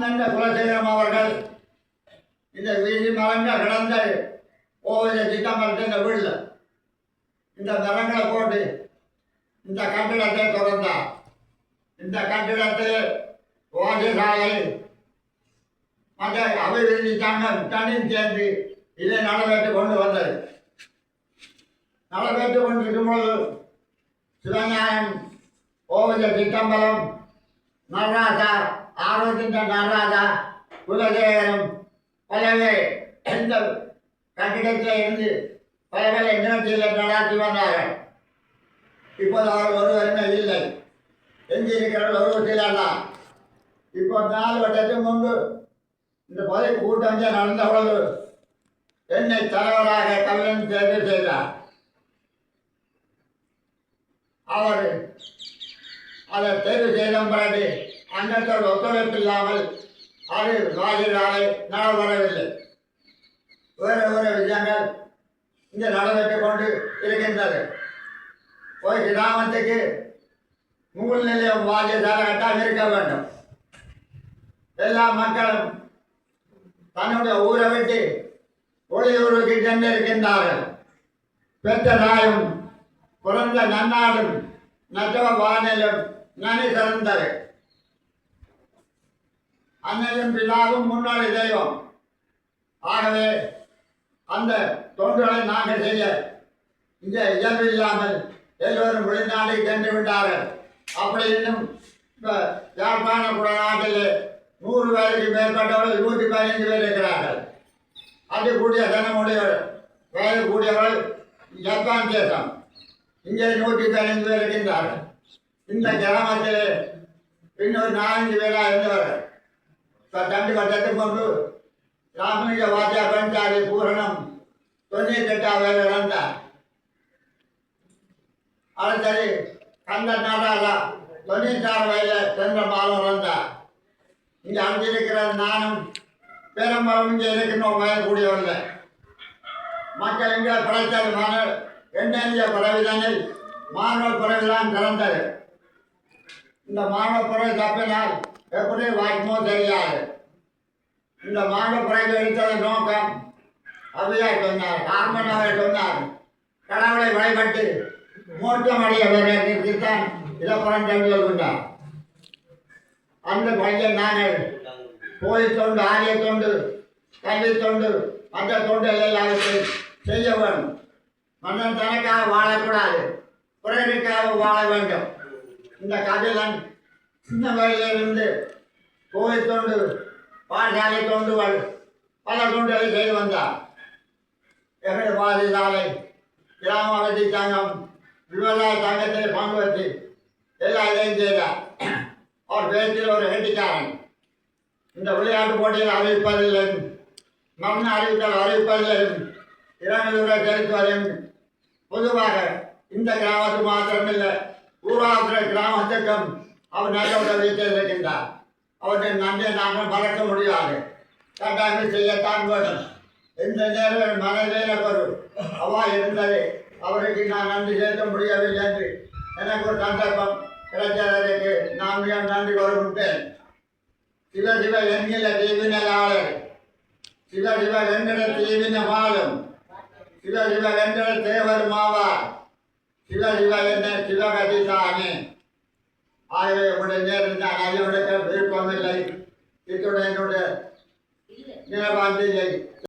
குலசேகரம் அவர்கள் இந்த வீதி மரங்க கிடந்த ஓவிய சித்தம்பரத்து இந்த வீட்டில் இந்த மரங்களை போட்டு இந்த கட்டிடத்தை திறந்தார். இந்த கட்டிடத்தில் வாசிசாலை மற்ற அபிவிருத்தி சங்கம் தனியும் சேர்ந்து இதை நடைபெற்று கொண்டு வந்தது. நடைபெற்று கொண்டிருக்கும் பொழுது சிவஞானம், ஓவிய சித்தம்பரம், நடராஜா, ஆரோக்கிய நடராஜா, குலசேகரம் பலவே இந்த கட்டிடத்தில் இருந்து பல பல நிகழ்ச்சிகளை நடாத்தி வந்தார்கள். இப்போது அவர் ஒருவருமே இல்லை, எஞ்சி இருக்கிறவர்கள் ஒரு சிலர்தான். இப்போ 4 வருடத்துக்கு முன்பு இந்த பதவி கூட்டம் நடந்த பொழுது என்னை தலைவராக கவிழன் தேர்வு செய்தார். அவர் அதை தேர்வு செய்த பிறகு அங்கத்தோடு ஒத்துழைப்பு இல்லாமல் அது வாசிசாலை நடைபெறவில்லை. வேறு வேறு விஷயங்கள் இங்கே நடைபெற்று கொண்டு இருக்கின்றது. போய் கிராமத்துக்கு மூல் நிலையம் வாசிசாலை கட்டாக இருக்க வேண்டும். எல்லா மக்களும் தன்னுடைய ஊரை விட்டு வெளியூருக்கு சென்றிருக்கின்றார்கள். பெற்ற தாயும் பிறந்த நன்னாடும் நச்சவ வானிலும் நனி சிறந்தது. அன்னையும் பிதாவும் முன்னோடி தெய்வம். ஆகவே அந்த தொண்டுகளை நாங்கள் செய்ய இங்கே இயல்பு இல்லாமல் எல்லோரும் வெளிநாட்டுக்கு சென்று விட்டார்கள். அப்படி இன்னும் இப்போ யாழ்ப்பாண குடநாட்டில் 100 பேருக்கு மேற்பட்டவர்கள் 115 பேர் இருக்கிறார்கள். அது கூடிய சனமுடையவர்கள், வயது கூடியவர்கள் ஜப்பான் தேசம். இங்கே 115 பேர் இருக்கின்றார்கள். இந்த கிராமத்தில் இன்னொரு 4 பேராக இருந்தவர்கள். இப்போ 2 வருடத்துக்கு முன்பு ராமலிங்க வாத்தியா பஞ்சாதி பூரணம் 98 இறந்தார். அடுத்தது கந்த நாடாலா 96 வயதில் சென்ற மாதம் இறந்தார். இங்கே அஞ்சிருக்கிற நானும் பெரும்பாலும் இங்கே இருக்கின்றோம் வயது கூடியவர்கள். மக்கள் இங்கே படைத்தது மாணவர் எண்ணெய்ய பறவைதனில் மாணவ பறவைதான் திறந்தது. இந்த மாணவ பறவை தப்பினால் எப்படி வாய்க்குமோ தெரியாது. இந்த மாணவ பறவை எடுத்தது நோக்கம் அவையார் சொன்னார், கார்மனாவை சொன்னார். கடவுளை வழிபட்டு மோட்டமடைய வருவதற்குத்தான் இலப்பரம் கண்டுகள் கொண்டார். அந்த பையன் நாங்கள் கோயில் தொண்டு, ஆரிய தொண்டு, கல்வி தொண்டு, மற்ற தொண்டுகள் எல்லாவற்றையும் செய்ய வேண்டும். மன்னன் தனக்காக வாழக்கூடாது, பிறருக்காக வாழ வேண்டும். இந்த கபிலன் சின்ன வயதிலிருந்து கோயில் தொண்டு, பாடசாலை தொண்டுகள் பல தொண்டுகளை செய்து வந்தார். எங்களுடைய வாசிசாலை, கிராம வசதி சங்கம், விவசாய சங்கத்தில் பங்கு வச்சு எல்லா இதையும் செய்தார். அவர் பேச்சில் ஒரு கெட்டிக்காரன். இந்த விளையாட்டு போட்டியில் அறிவிப்பதில்லையும், மரண அறிவித்தல் அறிவிப்பதில்லையும், 2 தூர செலுத்துவதையும் பொதுவாக இந்த கிராமத்து மாத்திரமில்லை, ஊராத்திர கிராமத்துக்கும் அவர் நல்ல உதவி செய்திருக்கின்றார். அவற்றை நன்றியை நாங்கள் மறக்க முடியாது. கட்டாயம் செய்யத்தான் வேண்டும். எந்த நேரம் மனதில் ஒரு அவா இருந்தது, அவருக்கு நான் நன்றி செலுத்த முடியவில்லை என்று எனக்கு ஒரு சந்தர்ப்பம் கிடைத்ததற்கு நான் மிக நன்றி கூறுகின்றேன். சிவ சிவ என்கிற தீவினாளர், சிவ சிவ என்கிற தீவினமாலும், சிவ சிவ என்கிற தேவர் மாவார், சிவ சிவ என்ன சிவகதிதானே. ஆகவே உடைய நேரம் நான் அறிவுடைய விருப்பமில்லை, இத்துடன் என்னுடைய நிலவாந்தில்லை.